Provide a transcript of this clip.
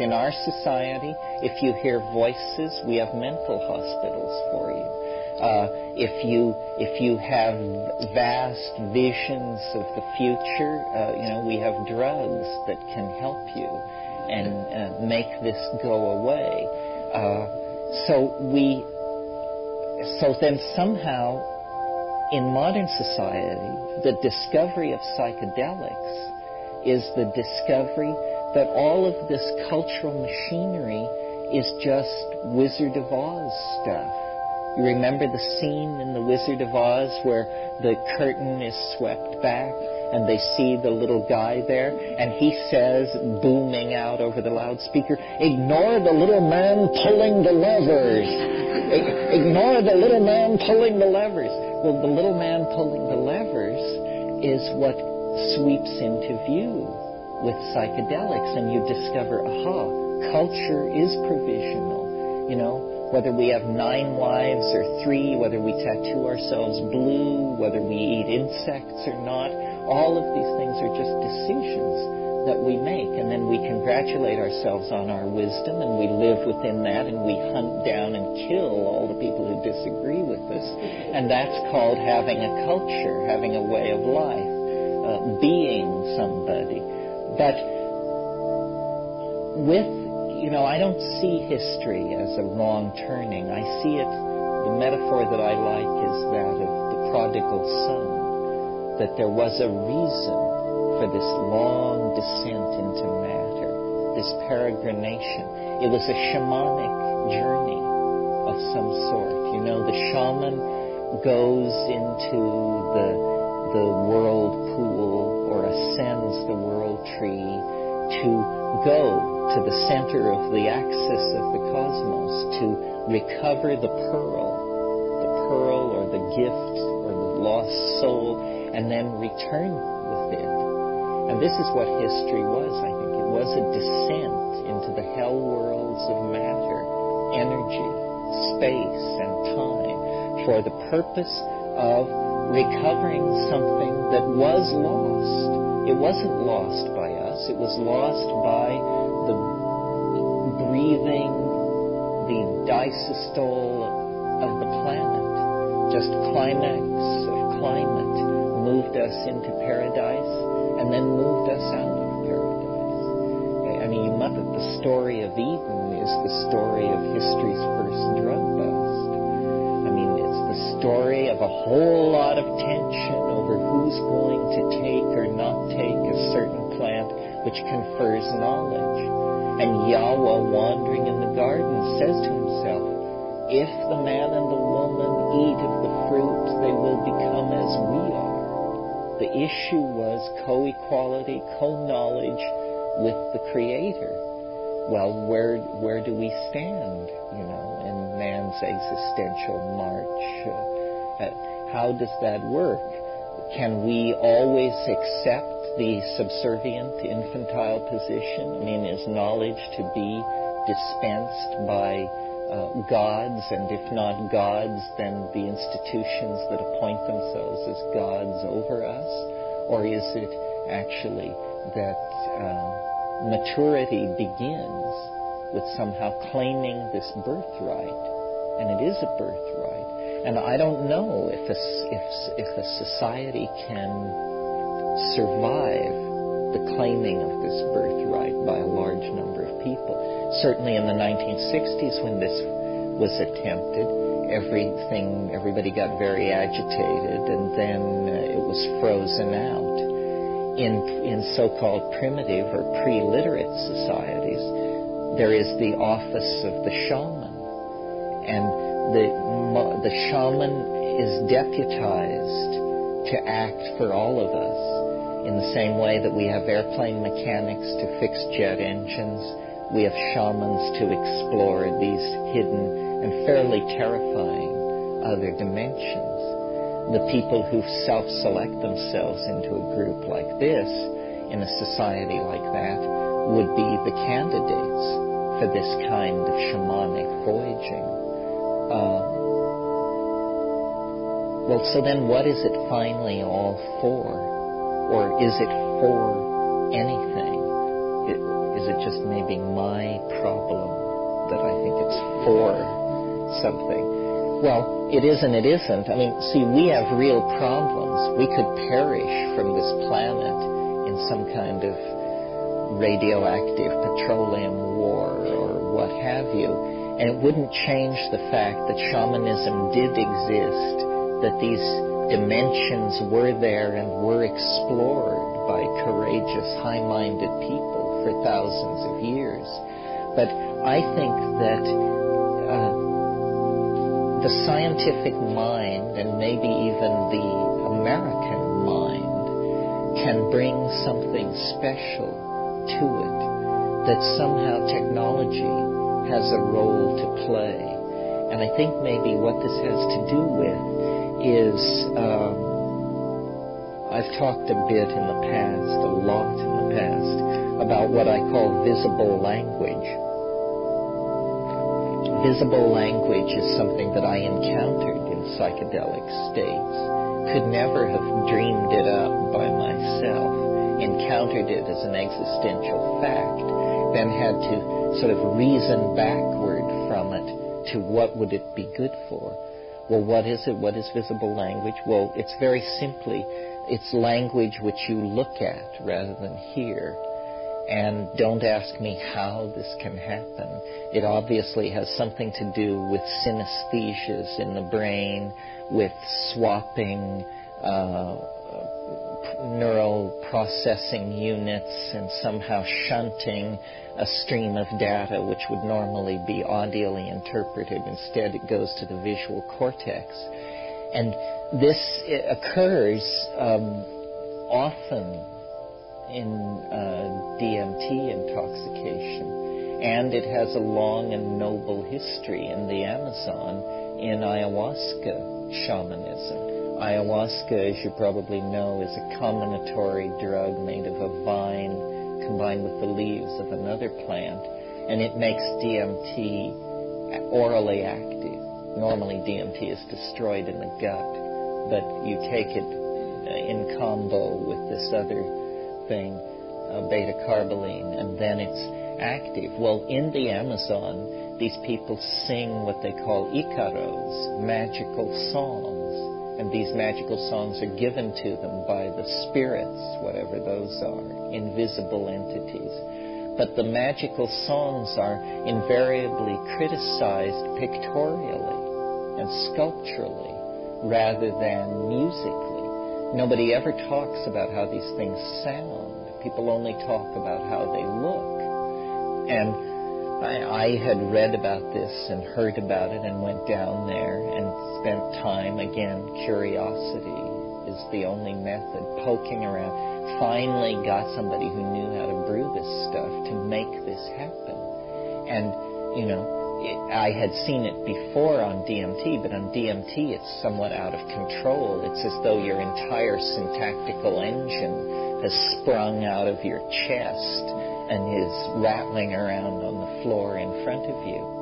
In our society, if you hear voices, we have mental hospitals for you. If you have vast visions of the future, we have drugs that can help you and make this go away. So then somehow in modern society, the discovery of psychedelics is the discovery that all of this cultural machinery is just Wizard of Oz stuff. You remember the scene in The Wizard of Oz where the curtain is swept back and they see the little guy there, and he says, booming out over the loudspeaker, "Ignore the little man pulling the levers. Ignore the little man pulling the levers." Well, the little man pulling the levers is what sweeps into view with psychedelics, and you discover, culture is provisional. Whether we have 9 wives or 3, whether we tattoo ourselves blue, whether we eat insects or not, all of these things are just decisions that we make, and then we congratulate ourselves on our wisdom, and we live within that, and we hunt down and kill all the people who disagree with us, and that's called having a culture, having a way of life, being somebody. But I don't see history as a wrong turning. I see it, the metaphor that I like is that of the prodigal son, that there was a reason for this long descent into matter, this peregrination. It was a shamanic journey of some sort. The shaman goes into the whirlpool or ascends the world tree to go to the center of the axis of the cosmos, to recover the pearl or the gift or the lost soul, and then return with it. And this is what history was, I think. It was a descent into the hell worlds of matter, energy, space, and time, for the purpose of recovering something that was lost. It wasn't lost by us. It was lost by the breathing, the disystole of the planet. Just climax of climate moved us into paradise and then moved us out of paradise. I mean, you must have, the story of Eden is the story of history's first drug bust. I mean, it's the story of a whole lot of tension over who's going to take or not take a certain plant which confers knowledge. And Yahweh, wandering in the garden, says to himself, if the man and the woman eat of the fruit, they will become as we are. The issue was co-equality, co-knowledge with the Creator. Well, where do we stand, in man's existential march? How does that work? Can we always accept the subservient, infantile position? I mean, is knowledge to be dispensed by gods, and if not gods, then the institutions that appoint themselves as gods over us? Or is it actually that maturity begins with somehow claiming this birthright? And it is a birthright. And I don't know if a society can survive the claiming of this birthright by a large number of people. Certainly in the 1960s, when this was attempted, everybody got very agitated, and then it was frozen out. In so-called primitive or pre-literate societies, there is the office of the shaman, and the shaman is deputized to act for all of us. In the same way that we have airplane mechanics to fix jet engines, we have shamans to explore these hidden and fairly terrifying other dimensions. The people who self-select themselves into a group like this, in a society like that, would be the candidates for this kind of shamanic voyaging. Well, so then what is it finally all for? Or is it for anything? Is it just maybe my problem that I think it's for something? Well, it is and it isn't. I mean, see, we have real problems. We could perish from this planet in some kind of radioactive petroleum war or what have you, and it wouldn't change the fact that shamanism did exist, that these dimensions were there and were explored by courageous, high-minded people for thousands of years. But I think that the scientific mind, and maybe even the American mind, can bring something special to it, that somehow technology has a role to play. And I think maybe what this has to do with is, I've talked a bit in the past, a lot in the past, about what I call visible language. Visible language is something that I encountered in psychedelic states. Could never have dreamed it up by myself. Encountered it as an existential fact, then had to sort of reason backward from it to what would it be good for. Well, what is it? What is visible language? Well, it's very simply, it's language which you look at rather than hear. And don't ask me how this can happen. It obviously has something to do with synesthesias in the brain, with swapping neural processing units and somehow shunting a stream of data which would normally be audially interpreted. Instead, it goes to the visual cortex. And this occurs often in DMT intoxication, and it has a long and noble history in the Amazon in ayahuasca shamanism. Ayahuasca, as you probably know, is a combinatory drug made of a vine combined with the leaves of another plant, and it makes DMT orally active. Normally DMT is destroyed in the gut, but you take it in combo with this other thing, beta-carboline, and then it's active. Well, in the Amazon, these people sing what they call icaros, magical songs. And these magical songs are given to them by the spirits, whatever those are, invisible entities. But the magical songs are invariably criticized pictorially and sculpturally rather than musically. Nobody ever talks about how these things sound. People only talk about how they look. And I had read about this and heard about it and went down there and spent time, again, curiosity is the only method, poking around. Finally got somebody who knew how to brew this stuff to make this happen. And, you know, I had seen it before on DMT, but on DMT it's somewhat out of control. It's as though your entire syntactical engine has sprung out of your chest and is rattling around on the floor in front of you.